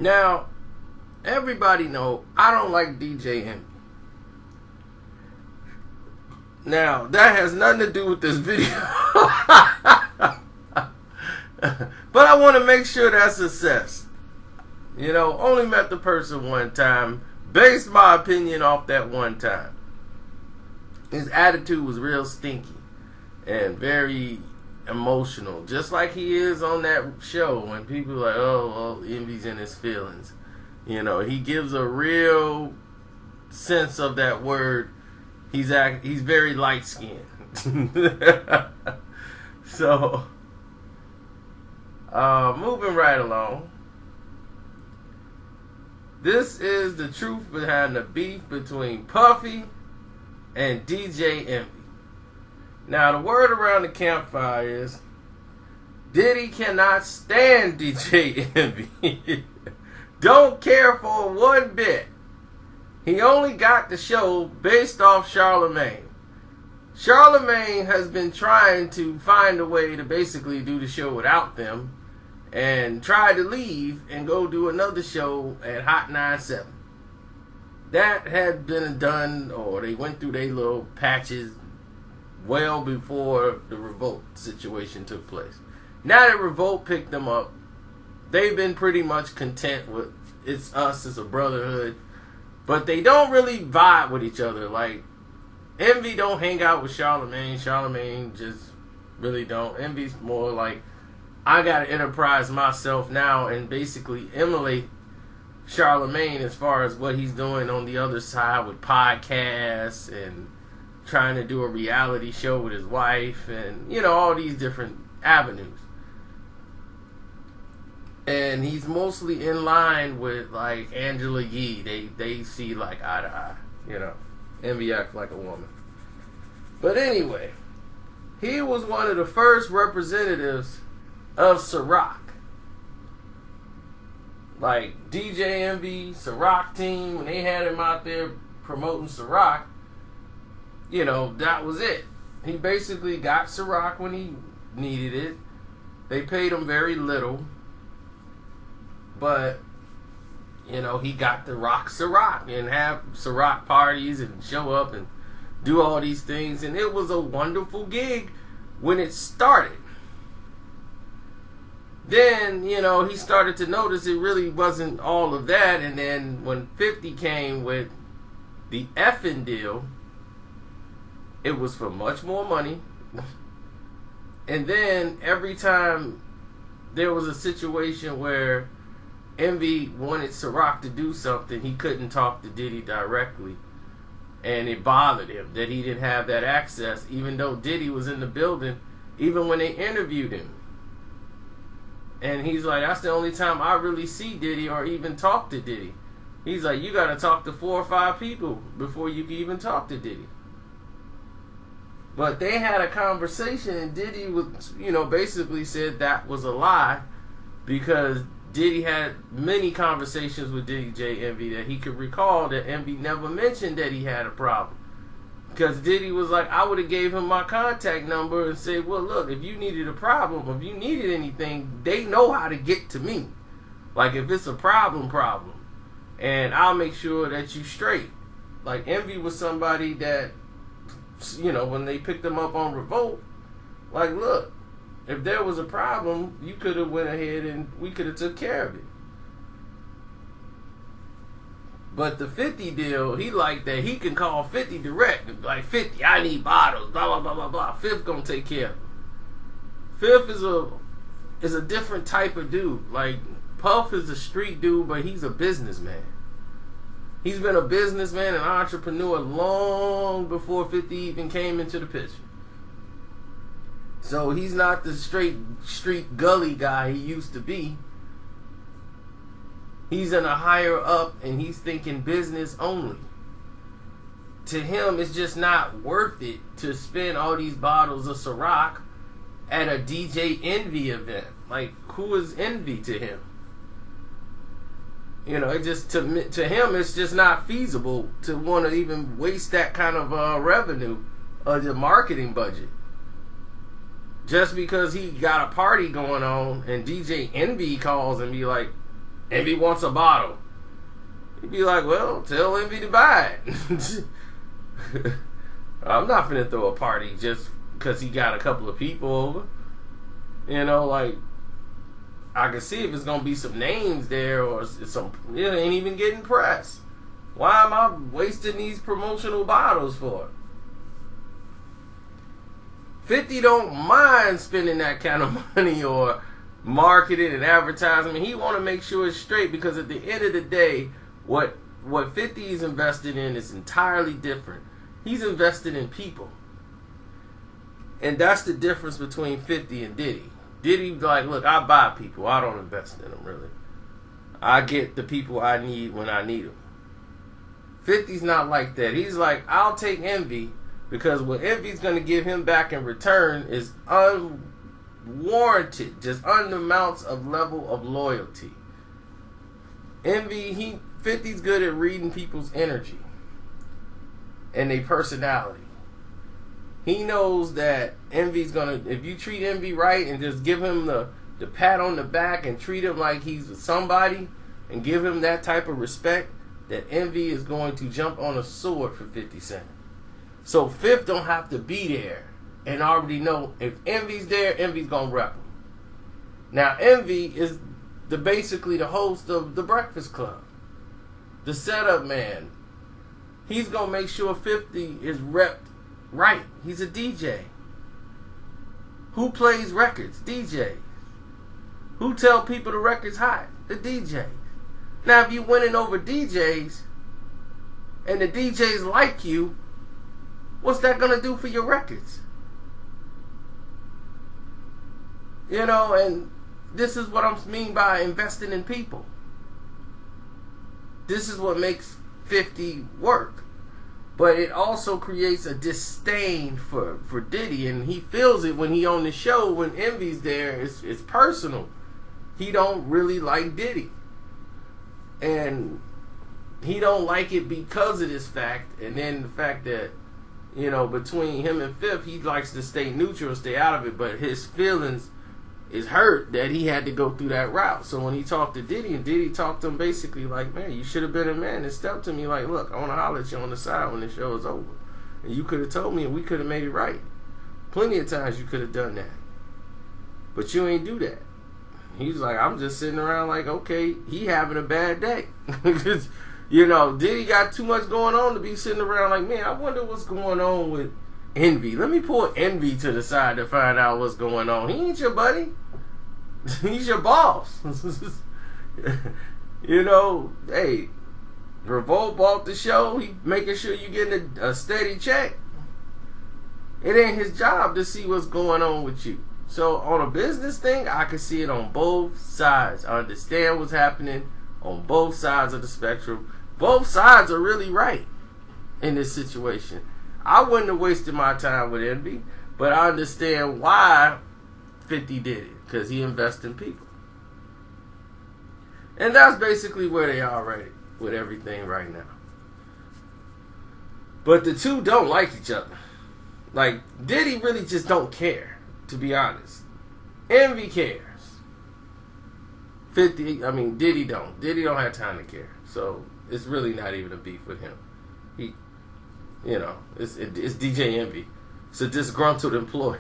Now, everybody know I don't like DJ Envy. Now, that has nothing to do with this video. But I want to make sure that's assessed. You know, only met the person one time. Based my opinion off that one time. His attitude was real stinky and very emotional. Just like he is on that show when people are like, oh, Envy's in his feelings. You know, he gives a real sense of that word. He's very light-skinned. So, moving right along. This is the truth behind the beef between Puffy and DJ Envy. Now, the word around the campfire is Diddy cannot stand DJ Envy. Don't care for one bit. He only got the show based off Charlemagne. Charlemagne has been trying to find a way to basically do the show without them and tried to leave and go do another show at Hot 97. That had been done, or they went through their little patches well before the Revolt situation took place. Now that Revolt picked them up, they've been pretty much content with it's us as a brotherhood, but they don't really vibe with each other. Like, Envy don't hang out with Charlemagne. Charlemagne just really don't. Envy's more like, I gotta enterprise myself now and basically emulate Charlemagne as far as what he's doing on the other side with podcasts and trying to do a reality show with his wife and, you know, all these different avenues. And he's mostly in line with, like, Angela Yee. They see, like, eye to eye, you know. Envy acts like a woman. But anyway, he was one of the first representatives of Ciroc. Like, DJ Envy, Ciroc team, when they had him out there promoting Ciroc, you know, that was it. He basically got Ciroc when he needed it. They paid him very little. But, you know, he got to rock Ciroc and have Ciroc parties and show up and do all these things. And it was a wonderful gig when it started. Then, you know, he started to notice it really wasn't all of that. And then when 50 came with the effing deal, it was for much more money. And then every time there was a situation where Envy wanted Ciroc to do something, he couldn't talk to Diddy directly. And it bothered him that he didn't have that access, even though Diddy was in the building, even when they interviewed him. And he's like, that's the only time I really see Diddy or even talk to Diddy. He's like, you got to talk to 4 or 5 people before you can even talk to Diddy. But they had a conversation and Diddy was, you know, basically said that was a lie because Diddy had many conversations with DJ Envy that he could recall that Envy never mentioned that he had a problem. Because Diddy was like, I would have gave him my contact number and said, well, look, if you needed a problem, if you needed anything, they know how to get to me. Like, if it's a problem. And I'll make sure that you straight. Like, Envy was somebody that, you know, when they picked him up on Revolt, like, look, if there was a problem, you could have went ahead and we could have took care of it. But the 50 deal, he liked that he can call 50 direct. Like, 50, I need bottles, blah, blah, blah, blah, blah. Fifth gonna take care of it. Fifth is a different type of dude. Like, Puff is a street dude, but he's a businessman. He's been a businessman and entrepreneur long before 50 even came into the picture. So he's not the straight street gully guy he used to be. He's in a higher up and he's thinking business only. To him, it's just not worth it to spend all these bottles of Ciroc at a DJ Envy event. Like, who is Envy to him? You know, it just to him, it's just not feasible to want to even waste that kind of revenue of the marketing budget. Just because he got a party going on and DJ Envy calls and be like, Envy wants a bottle. He'd be like, well, tell Envy to buy it. I'm not finna throw a party just because he got a couple of people over. You know, like, I can see if it's gonna be some names there or some, it ain't even getting pressed. Why am I wasting these promotional bottles for? 50 don't mind spending that kind of money or marketing and advertising. I mean, he want to make sure it's straight, because at the end of the day, what 50 is invested in is entirely different. He's invested in people. And that's the difference between 50 and Diddy. Diddy like, look, I buy people. I don't invest in them, really. I get the people I need when I need them. 50's not like that. He's like, I'll take Envy, because what Envy's going to give him back in return is unwarranted, just unamounts of level of loyalty. Envy, 50's good at reading people's energy and their personality. He knows that Envy's gonna, if you treat Envy right and just give him the pat on the back and treat him like he's somebody and give him that type of respect, that Envy is going to jump on a sword for 50 Cent. So Fifth don't have to be there and already know if Envy's there, Envy's gonna rep him. Now Envy is basically the host of The Breakfast Club, the setup man. He's gonna make sure 50 is repped right. He's a DJ. Who plays records? DJ. Who tell people the record's hot? The DJ. Now if you winning over DJs and the DJs like you, what's that gonna do for your records? You know, and this is what I mean by investing in people. This is what makes 50 work. But it also creates a disdain for Diddy, and he feels it when he on the show. When Envy's there, it's personal. He don't really like Diddy, and he don't like it because of this fact, and then the fact that, you know, between him and Fifth, he likes to stay neutral, stay out of it, but his feelings is hurt that he had to go through that route. So when he talked to Diddy, and Diddy talked to him basically like, man, you should have been a man and stepped to me like, look, I want to holler at you on the side when the show is over. And you could have told me and we could have made it right. Plenty of times you could have done that. But you ain't do that. He's like, I'm just sitting around like, okay, he having a bad day. You know, Diddy got too much going on to be sitting around like, man, I wonder what's going on with Envy. Let me pull Envy to the side to find out what's going on. He ain't your buddy. He's your boss. You know, hey, Revolt bought the show. He making sure you getting a steady check. It ain't his job to see what's going on with you. So on a business thing, I can see it on both sides. I understand what's happening on both sides of the spectrum. Both sides are really right in this situation. I wouldn't have wasted my time with Envy, but I understand why 50 did it, because he invests in people. And that's basically where they are right with everything right now. But the two don't like each other. Like, Diddy really just don't care, to be honest. Envy cares. 50, I mean, Diddy don't. Diddy don't have time to care. So it's really not even a beef with him. He, you know, it's DJ Envy. It's a disgruntled employee.